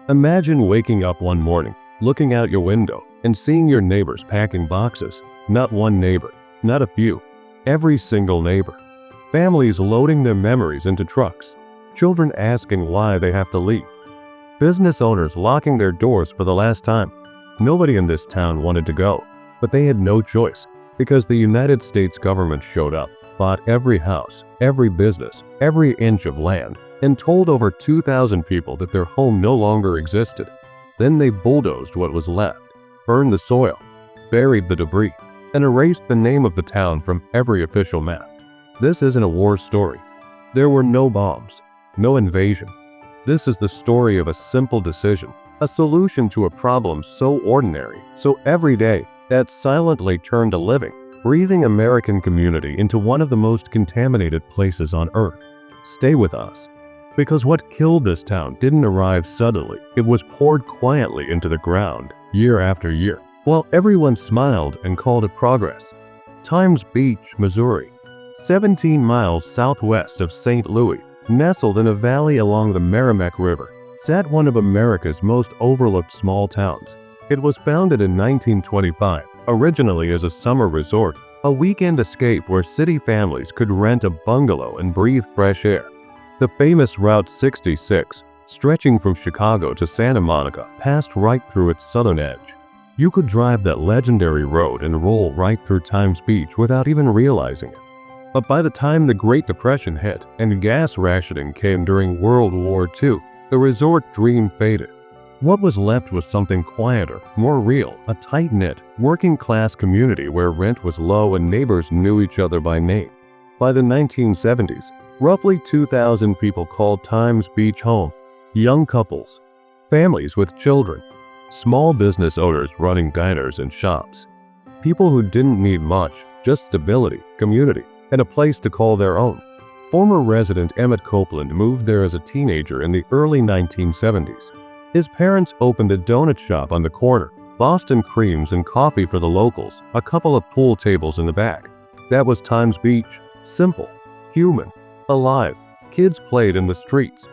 Imagine waking up one morning, looking out your window, and seeing your neighbors packing boxes. Not one neighbor, not a few, every single neighbor. Families loading their memories into trucks. Children asking why they have to leave. Business owners locking their doors for the last time. Nobody in this town wanted to go, but they had no choice because the United States government showed up, bought every house, every business, every inch of land, and told over 2,000 people that their home no longer existed. Then they bulldozed what was left, burned the soil, buried the debris, and erased the name of the town from every official map. This isn't a war story. There were no bombs, no invasion. This is the story of a simple decision, a solution to a problem so ordinary, so everyday, that silently turned a living, breathing American community into one of the most contaminated places on Earth. Stay with us. Because what killed this town didn't arrive suddenly, it was poured quietly into the ground, year after year, while everyone smiled and called it progress. Times Beach, Missouri, 17 miles southwest of St. Louis, nestled in a valley along the Merrimack River, sat one of America's most overlooked small towns. It was founded in 1925, originally as a summer resort, a weekend escape where city families could rent a bungalow and breathe fresh air. The famous Route 66, stretching from Chicago to Santa Monica, passed right through its southern edge. You could drive that legendary road and roll right through Times Beach without even realizing it. But by the time the Great Depression hit and gas rationing came during World War II, the resort dream faded. What was left was something quieter, more real, a tight-knit, working-class community where rent was low and neighbors knew each other by name. By the 1970s, roughly 2,000 people called Times Beach home. Young couples, families with children, small business owners running diners and shops. People who didn't need much, just stability, community, and a place to call their own. Former resident Emmett Copeland moved there as a teenager in the early 1970s. His parents opened a donut shop on the corner, Boston creams and coffee for the locals, a couple of pool tables in the back. That was Times Beach. Simple, human, alive. Kids played in the streets.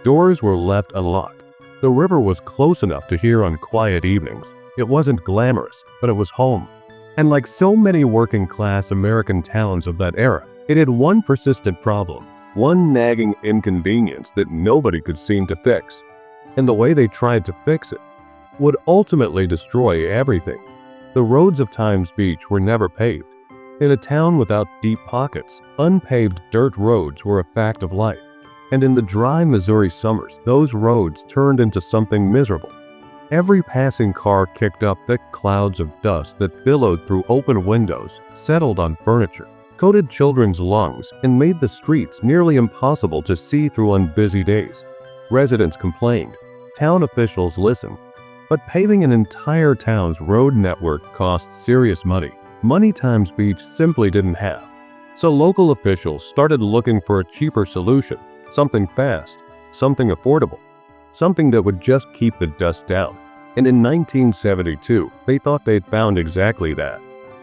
Doors were left unlocked. The river was close enough to hear on quiet evenings. It wasn't glamorous, but it was home. And like so many working-class American towns of that era, it had one persistent problem, one nagging inconvenience that nobody could seem to fix. And the way they tried to fix it would ultimately destroy everything. The roads of Times Beach were never paved. In a town without deep pockets, unpaved dirt roads were a fact of life. And in the dry Missouri summers, those roads turned into something miserable. Every passing car kicked up thick clouds of dust that billowed through open windows, settled on furniture, coated children's lungs, and made the streets nearly impossible to see through on busy days. Residents complained. Town officials listened. But paving an entire town's road network cost serious money. Money Times Beach simply didn't have. So local officials started looking for a cheaper solution, something fast, something affordable, something that would just keep the dust down. And in 1972, they thought they'd found exactly that.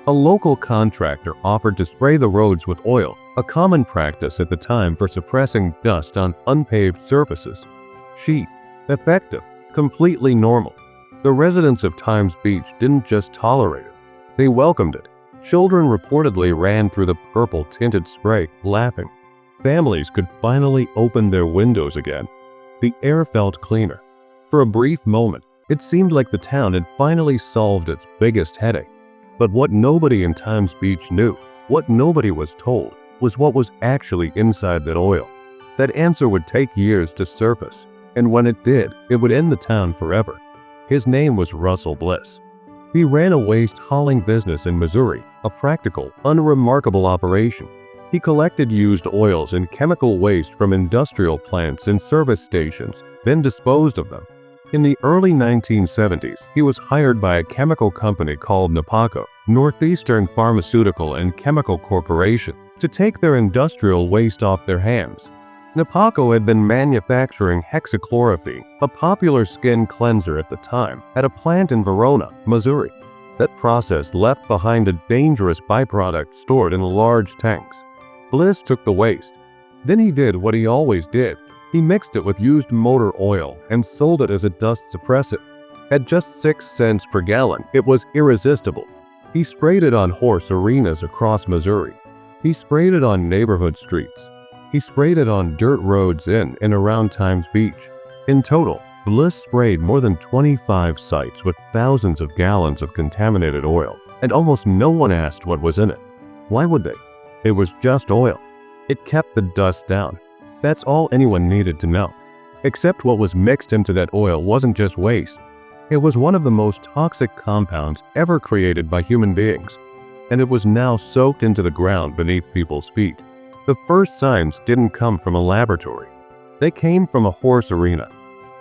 A local contractor offered to spray the roads with oil, a common practice at the time for suppressing dust on unpaved surfaces. Cheap, effective, completely normal. The residents of Times Beach didn't just tolerate it, they welcomed it. Children reportedly ran through the purple-tinted spray, laughing. Families could finally open their windows again. The air felt cleaner. For a brief moment, it seemed like the town had finally solved its biggest headache. But what nobody in Times Beach knew, what nobody was told, was what was actually inside that oil. That answer would take years to surface, and when it did, it would end the town forever. His name was Russell Bliss. He ran a waste hauling business in Missouri, a practical, unremarkable operation. He collected used oils and chemical waste from industrial plants and service stations, then disposed of them. In the early 1970s, he was hired by a chemical company called Napaco, Northeastern Pharmaceutical and Chemical Corporation, to take their industrial waste off their hands. Napaco had been manufacturing hexachlorophene, a popular skin cleanser at the time, at a plant in Verona, Missouri. That process left behind a dangerous byproduct stored in large tanks. Bliss took the waste. Then he did what he always did. He mixed it with used motor oil and sold it as a dust suppressant. At just 6 cents per gallon, it was irresistible. He sprayed it on horse arenas across Missouri. He sprayed it on neighborhood streets. He sprayed it on dirt roads in and around Times Beach. In total, Bliss sprayed more than 25 sites with thousands of gallons of contaminated oil, and almost no one asked what was in it. Why would they? It was just oil. It kept the dust down. That's all anyone needed to know. Except what was mixed into that oil wasn't just waste. It was one of the most toxic compounds ever created by human beings, and it was now soaked into the ground beneath people's feet. The first signs didn't come from a laboratory. They came from a horse arena.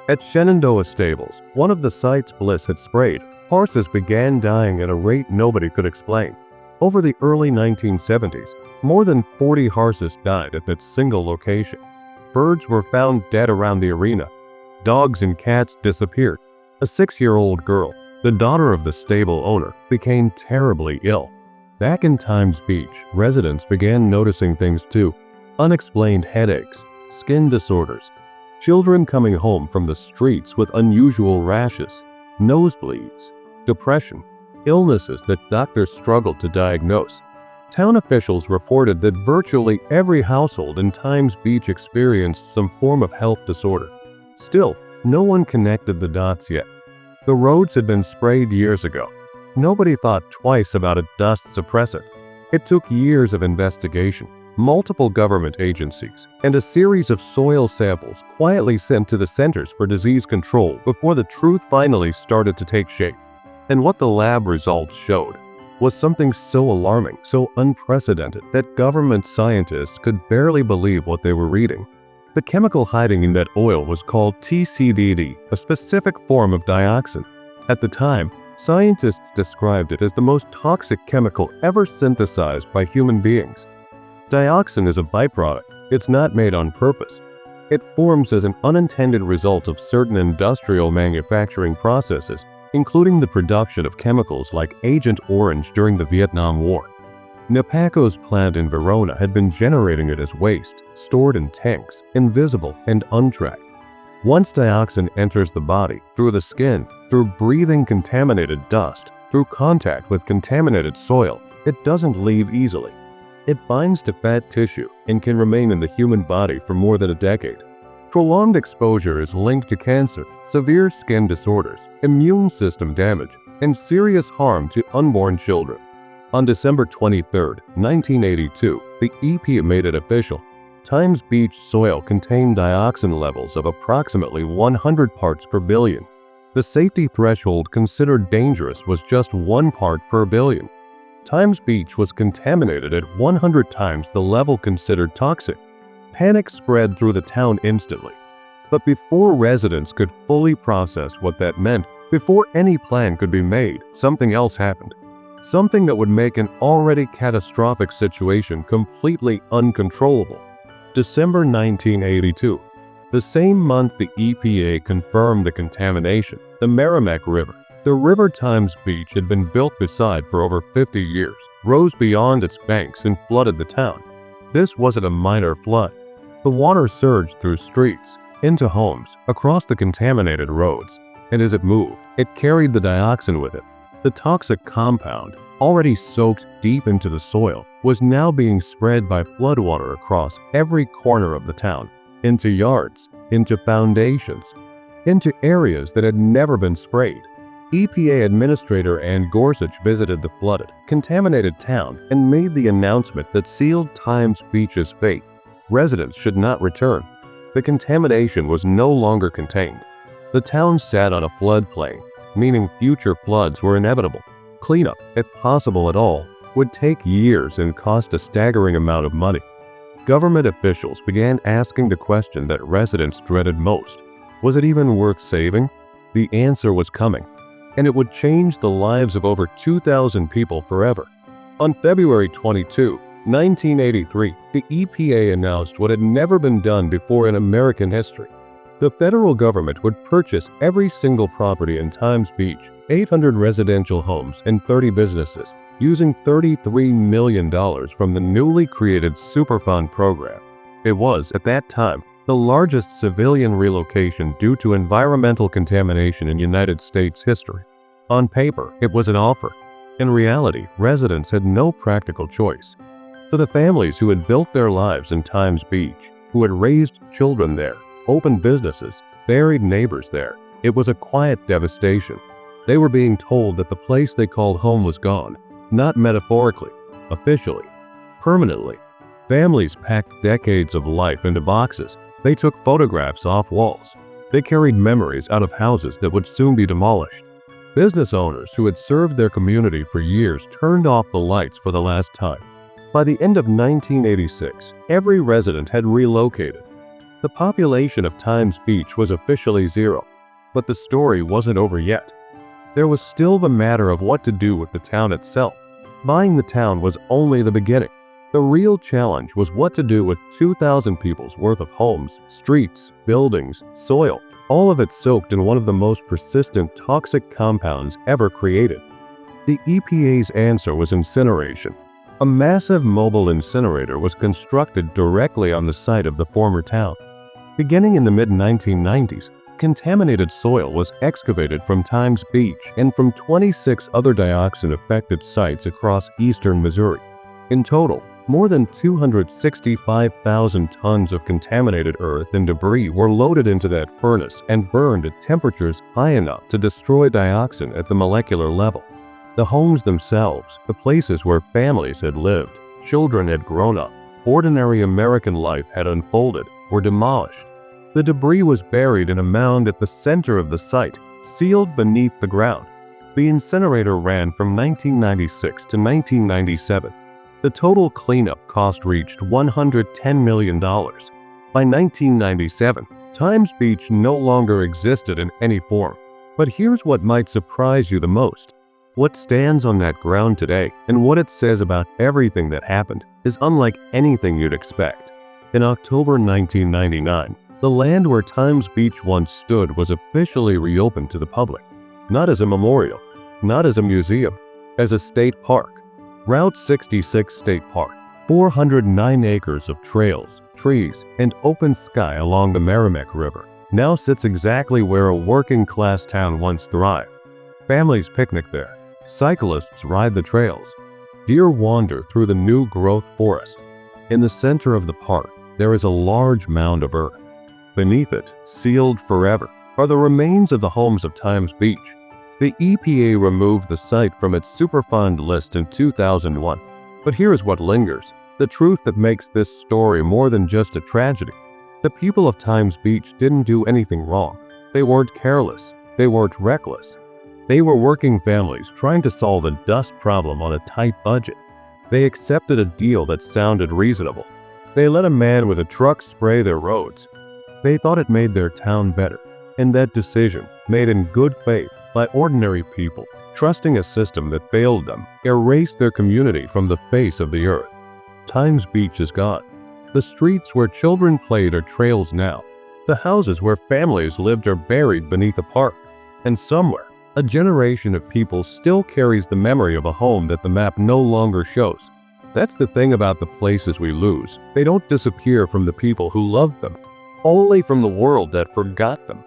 At Shenandoah Stables, one of the sites Bliss had sprayed, horses began dying at a rate nobody could explain. Over the early 1970s, more than 40 horses died at that single location. Birds were found dead around the arena. Dogs and cats disappeared. A 6-year-old girl, the daughter of the stable owner, became terribly ill. Back in Times Beach, residents began noticing things too. Unexplained headaches, skin disorders, children coming home from the streets with unusual rashes, nosebleeds, depression, illnesses that doctors struggled to diagnose. Town officials reported that virtually every household in Times Beach experienced some form of health disorder. Still, no one connected the dots yet. The roads had been sprayed years ago. Nobody thought twice about a dust suppressant. It took years of investigation, multiple government agencies, and a series of soil samples quietly sent to the Centers for Disease Control before the truth finally started to take shape. And what the lab results showed was something so alarming, so unprecedented, that government scientists could barely believe what they were reading. The chemical hiding in that oil was called TCDD, a specific form of dioxin. At the time, scientists described it as the most toxic chemical ever synthesized by human beings. Dioxin is a byproduct. It's not made on purpose. It forms as an unintended result of certain industrial manufacturing processes, including the production of chemicals like Agent Orange during the Vietnam War. Napaco's plant in Verona had been generating it as waste, stored in tanks, invisible and untracked. Once dioxin enters the body, through the skin, through breathing contaminated dust, through contact with contaminated soil, it doesn't leave easily. It binds to fat tissue and can remain in the human body for more than a decade. Prolonged exposure is linked to cancer, severe skin disorders, immune system damage, and serious harm to unborn children. On December 23, 1982, the EPA made it official. Times Beach soil contained dioxin levels of approximately 100 parts per billion. The safety threshold considered dangerous was just 1 part per billion. Times Beach was contaminated at 100 times the level considered toxic. Panic spread through the town instantly. But before residents could fully process what that meant, before any plan could be made, something else happened. Something that would make an already catastrophic situation completely uncontrollable. December 1982. The same month the EPA confirmed the contamination, the Merrimack River, the river Times Beach had been built beside for over 50 years, rose beyond its banks and flooded the town. This wasn't a minor flood. The water surged through streets, into homes, across the contaminated roads, and as it moved, it carried the dioxin with it. The toxic compound, already soaked deep into the soil, was now being spread by floodwater across every corner of the town, into yards, into foundations, into areas that had never been sprayed. EPA Administrator Ann Gorsuch visited the flooded, contaminated town and made the announcement that sealed Times Beach's fate. Residents should not return. The contamination was no longer contained. The town sat on a floodplain, meaning future floods were inevitable. Cleanup, if possible at all, would take years and cost a staggering amount of money. Government officials began asking the question that residents dreaded most. Was it even worth saving? The answer was coming, and it would change the lives of over 2,000 people forever. On February 22, 1983, the EPA announced what had never been done before in American history. The federal government would purchase every single property in Times Beach, 800 residential homes and 30 businesses, using $33 million from the newly created Superfund program. It was, at that time, the largest civilian relocation due to environmental contamination in United States history. On paper, it was an offer. In reality, residents had no practical choice. For the families who had built their lives in Times Beach, who had raised children there, opened businesses, buried neighbors there, it was a quiet devastation. They were being told that the place they called home was gone, not metaphorically, officially, permanently. Families packed decades of life into boxes. They took photographs off walls. They carried memories out of houses that would soon be demolished. Business owners who had served their community for years turned off the lights for the last time. By the end of 1986, every resident had relocated. The population of Times Beach was officially zero, but the story wasn't over yet. There was still the matter of what to do with the town itself. Buying the town was only the beginning. The real challenge was what to do with 2,000 people's worth of homes, streets, buildings, soil, all of it soaked in one of the most persistent toxic compounds ever created. The EPA's answer was incineration. A massive mobile incinerator was constructed directly on the site of the former town. Beginning in the mid-1990s, contaminated soil was excavated from Times Beach and from 26 other dioxin-affected sites across eastern Missouri. In total, more than 265,000 tons of contaminated earth and debris were loaded into that furnace and burned at temperatures high enough to destroy dioxin at the molecular level. The homes themselves, the places where families had lived, children had grown up, ordinary American life had unfolded, were demolished. The debris was buried in a mound at the center of the site, sealed beneath the ground. The incinerator ran from 1996 to 1997. The total cleanup cost reached $110 million. By 1997, Times Beach no longer existed in any form. But here's what might surprise you the most. What stands on that ground today and what it says about everything that happened is unlike anything you'd expect. In October 1999, the land where Times Beach once stood was officially reopened to the public. Not as a memorial, not as a museum, as a state park. Route 66 State Park, 409 acres of trails, trees, and open sky along the Merrimack River, now sits exactly where a working-class town once thrived. Families picnic there. Cyclists ride the trails. Deer wander through the new growth forest. In the center of the park, there is a large mound of earth. Beneath it, sealed forever, are the remains of the homes of Times Beach. The EPA removed the site from its Superfund list in 2001. But here is what lingers, the truth that makes this story more than just a tragedy. The people of Times Beach didn't do anything wrong. They weren't careless. They weren't reckless. They were working families trying to solve a dust problem on a tight budget. They accepted a deal that sounded reasonable. They let a man with a truck spray their roads. They thought it made their town better, and that decision, made in good faith by ordinary people, trusting a system that failed them, erased their community from the face of the earth. Times Beach is gone. The streets where children played are trails now. The houses where families lived are buried beneath a park. And somewhere, a generation of people still carries the memory of a home that the map no longer shows. That's the thing about the places we lose. They don't disappear from the people who loved them, only from the world that forgot them.